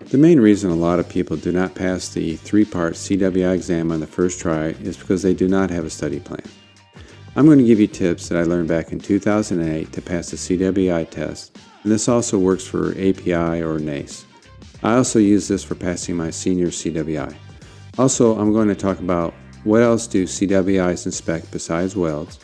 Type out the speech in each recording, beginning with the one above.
The main reason a lot of people do not pass the three-part CWI exam on the first try is because they do not have a study plan. I'm going to give you tips that I learned back in 2008 to pass the CWI test, and this also works for API or NACE. I also use this for passing my senior CWI. Also, I'm going to talk about what else do CWIs inspect besides welds,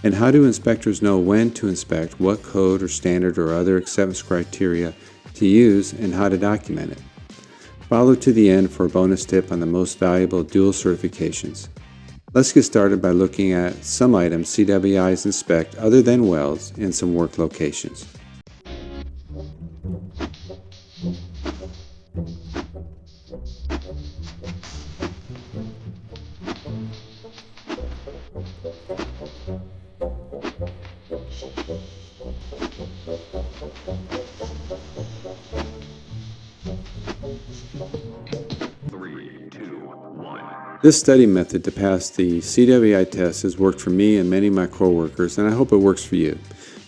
and how do inspectors know when to inspect, what code or standard or other acceptance criteria to use, and how to document it. Follow to the end for a bonus tip on the most valuable dual certifications. Let's get started by looking at some items CWIs inspect other than welds and some work locations. This study method to pass the CWI test has worked for me and many of my coworkers, and I hope it works for you.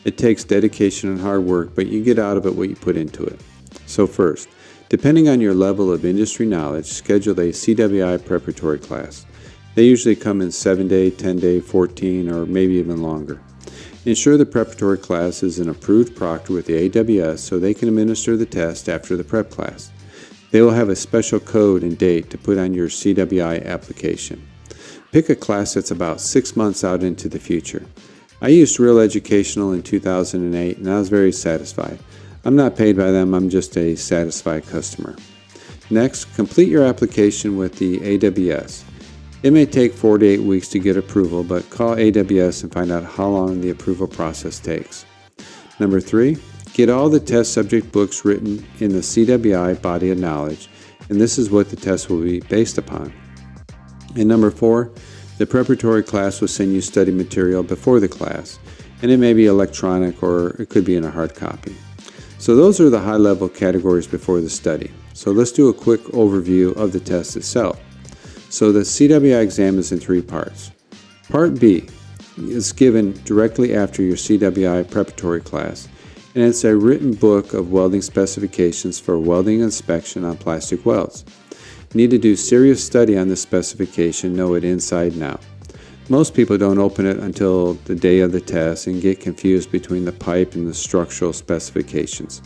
It takes dedication and hard work, but you get out of it what you put into it. So first, depending on your level of industry knowledge, schedule a CWI preparatory class. They usually come in 7-day, 10-day, 14, or maybe even longer. Ensure the preparatory class is an approved proctor with the AWS so they can administer the test after the prep class. They will have a special code and date to put on your CWI application. Pick a class that's about 6 months out into the future. I used Real Educational in 2008 and I was very satisfied. I'm not paid by them, I'm just a satisfied customer. Next, complete your application with the AWS. It may take 4 to 8 weeks to get approval, but call AWS and find out how long the approval process takes. Number 3, get all the test subject books written in the CWI body of knowledge, and this is what the test will be based upon. And number 4, the preparatory class will send you study material before the class, and it may be electronic or it could be in a hard copy. So those are the high-level categories before the study. So let's do a quick overview of the test itself. So the CWI exam is in 3 parts. Part B is given directly after your CWI preparatory class, and it's a written book of welding specifications for welding inspection on plastic welds. You need to do serious study on this specification, know it inside and out. Most people don't open it until the day of the test and get confused between the pipe and the structural specifications.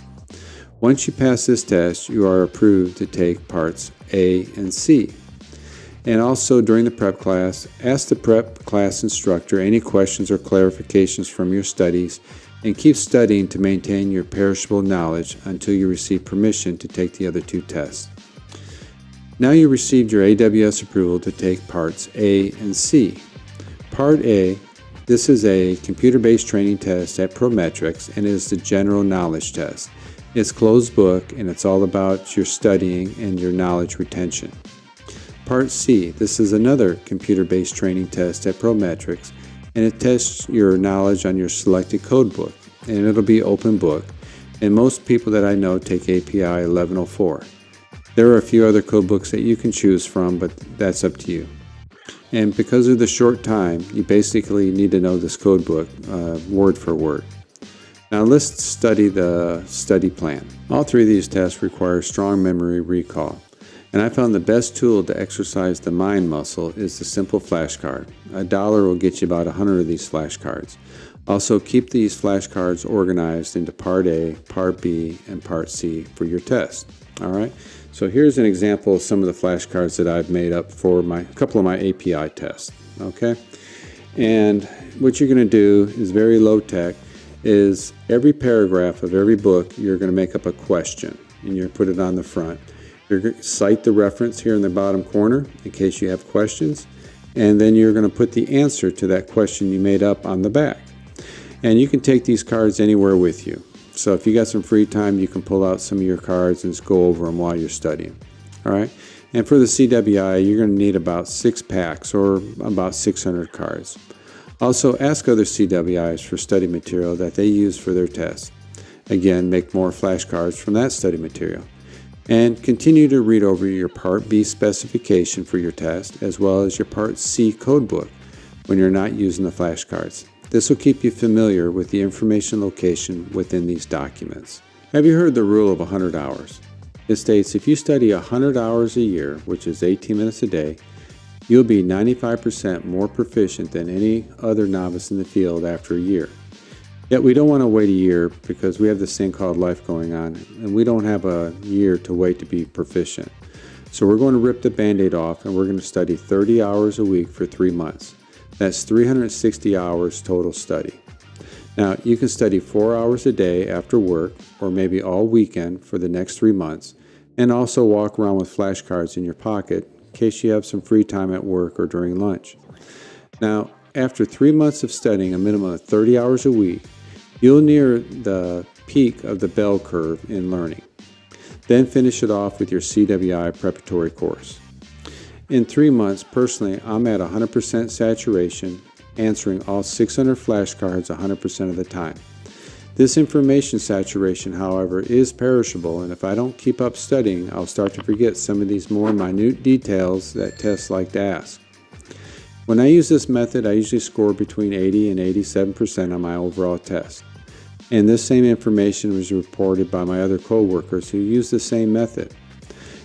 Once you pass this test, you are approved to take parts A and C. And also during the prep class, ask the prep class instructor any questions or clarifications from your studies, and keep studying to maintain your perishable knowledge until you receive permission to take the other 2 tests. Now you received your AWS approval to take parts A and C. Part A, this is a computer-based training test at Prometrics and is the general knowledge test. It's closed book and it's all about your studying and your knowledge retention. Part C, this is another computer-based training test at Prometrics, and it tests your knowledge on your selected code book, and it'll be open book, and most people that I know take API 1104. There are a few other code books that you can choose from, but that's up to you. And because of the short time, you basically need to know this code book word for word. Now let's study the study plan. All 3 of these tests require strong memory recall. And I found the best tool to exercise the mind muscle is the simple flashcard. $1 will get you about 100 of these flashcards. Also, keep these flashcards organized into Part A, Part B, and Part C for your test. All right. So here's an example of some of the flashcards that I've made up for a couple of my API tests. Okay. And what you're going to do is very low tech. Is every paragraph of every book you're going to make up a question, and you put it on the front. You're going to cite the reference here in the bottom corner in case you have questions, and then you're going to put the answer to that question you made up on the back. And you can take these cards anywhere with you. So if you got some free time, you can pull out some of your cards and just go over them while you're studying. All right. And for the CWI, you're going to need about 6 packs or about 600 cards. Also, ask other CWIs for study material that they use for their tests. Again, make more flashcards from that study material. And continue to read over your Part B specification for your test, as well as your Part C code book when you're not using the flashcards. This will keep you familiar with the information location within these documents. Have you heard the rule of 100 hours? It states if you study 100 hours a year, which is 18 minutes a day, you'll be 95% more proficient than any other novice in the field after a year. Yet we don't want to wait a year because we have this thing called life going on, and we don't have a year to wait to be proficient. So we're going to rip the Band-Aid off, and we're going to study 30 hours a week for 3 months. That's 360 hours total study. Now, you can study 4 hours a day after work, or maybe all weekend for the next 3 months, and also walk around with flashcards in your pocket in case you have some free time at work or during lunch. Now, after 3 months of studying a minimum of 30 hours a week, you'll near the peak of the bell curve in learning. Then finish it off with your CWI preparatory course. In 3 months, personally, I'm at 100% saturation, answering all 600 flashcards 100% of the time. This information saturation, however, is perishable, and if I don't keep up studying, I'll start to forget some of these more minute details that tests like to ask. When I use this method, I usually score between 80 and 87% on my overall test. And this same information was reported by my other co-workers who use the same method.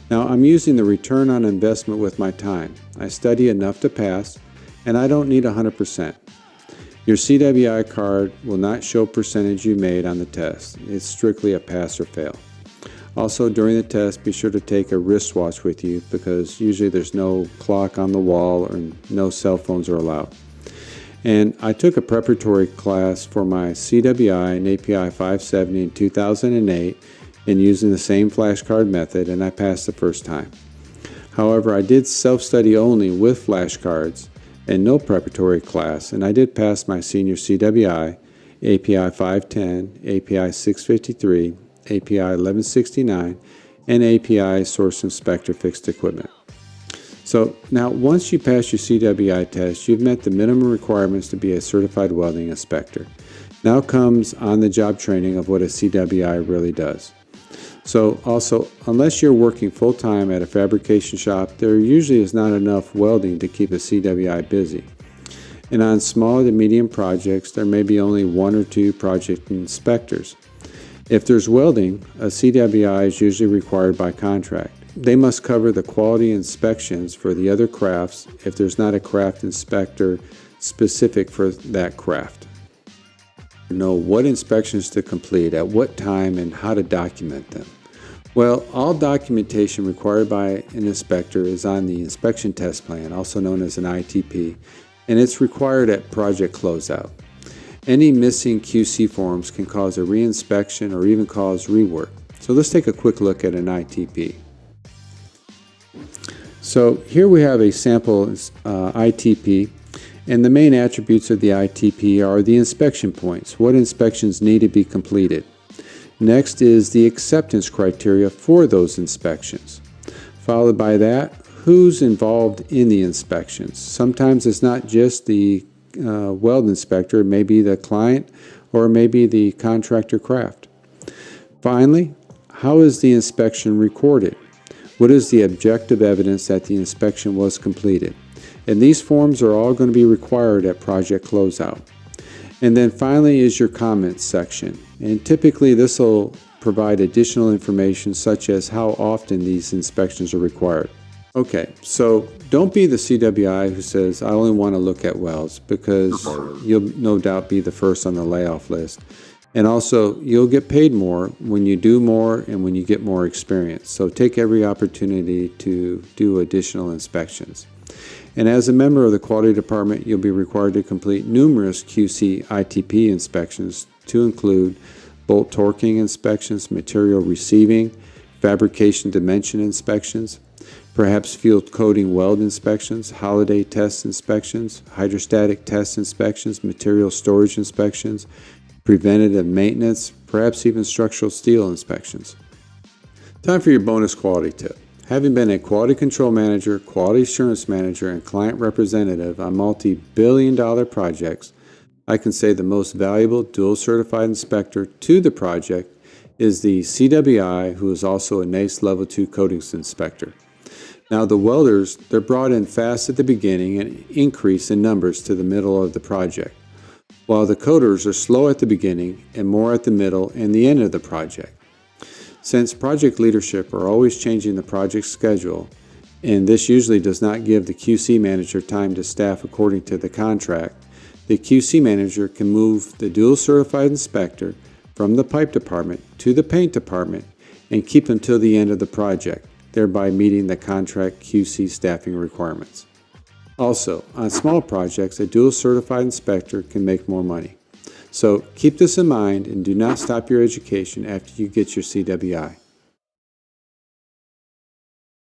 Now, I'm using the return on investment with my time. I study enough to pass, and I don't need 100%. Your CWI card will not show percentage you made on the test. It's strictly a pass or fail. Also, during the test, be sure to take a wristwatch with you because usually there's no clock on the wall and no cell phones are allowed. And I took a preparatory class for my CWI and API 570 in 2008 and using the same flashcard method, and I passed the first time. However, I did self-study only with flashcards and no preparatory class, and I did pass my senior CWI, API 510, API 653, API 1169, and API Source Inspector Fixed Equipment. So now once you pass your CWI test, you've met the minimum requirements to be a certified welding inspector. Now comes on-the-job training of what a CWI really does. So also, unless you're working full-time at a fabrication shop, there usually is not enough welding to keep a CWI busy. And on small to medium projects, there may be only 1 or 2 project inspectors. If there's welding, a CWI is usually required by contract. They must cover the quality inspections for the other crafts if there's not a craft inspector specific for that craft. Know what inspections to complete, at what time, and how to document them. Well, all documentation required by an inspector is on the inspection test plan, also known as an ITP, and it's required at project closeout. Any missing QC forms can cause a reinspection or even cause rework. So let's take a quick look at an ITP. So here we have a sample ITP, and the main attributes of the ITP are the inspection points, what inspections need to be completed. Next is the acceptance criteria for those inspections. Followed by that, who's involved in the inspections. Sometimes it's not just the weld inspector, it may be the client or maybe the contractor craft. Finally, how is the inspection recorded? What is the objective evidence that the inspection was completed? And these forms are all going to be required at project closeout. And then finally is your comments section. And typically this will provide additional information such as how often these inspections are required. Okay, so don't be the CWI who says, I only want to look at welds, because you'll no doubt be the first on the layoff list. And also, you'll get paid more when you do more and when you get more experience. So take every opportunity to do additional inspections. And as a member of the quality department, you'll be required to complete numerous QC ITP inspections to include bolt torquing inspections, material receiving, fabrication dimension inspections, perhaps field coating weld inspections, holiday test inspections, hydrostatic test inspections, material storage inspections, preventative maintenance, perhaps even structural steel inspections. Time for your bonus quality tip. Having been a quality control manager, quality assurance manager, and client representative on multi-billion-dollar projects, I can say the most valuable dual certified inspector to the project is the CWI, who is also a NACE Level 2 coatings inspector. Now the welders, they're brought in fast at the beginning and increase in numbers to the middle of the project, while the coaters are slow at the beginning and more at the middle and the end of the project. Since project leadership are always changing the project schedule, and this usually does not give the QC manager time to staff according to the contract, the QC manager can move the dual certified inspector from the pipe department to the paint department and keep him till the end of the project, thereby meeting the contract QC staffing requirements. Also, on small projects, a dual certified inspector can make more money. So keep this in mind and do not stop your education after you get your CWI.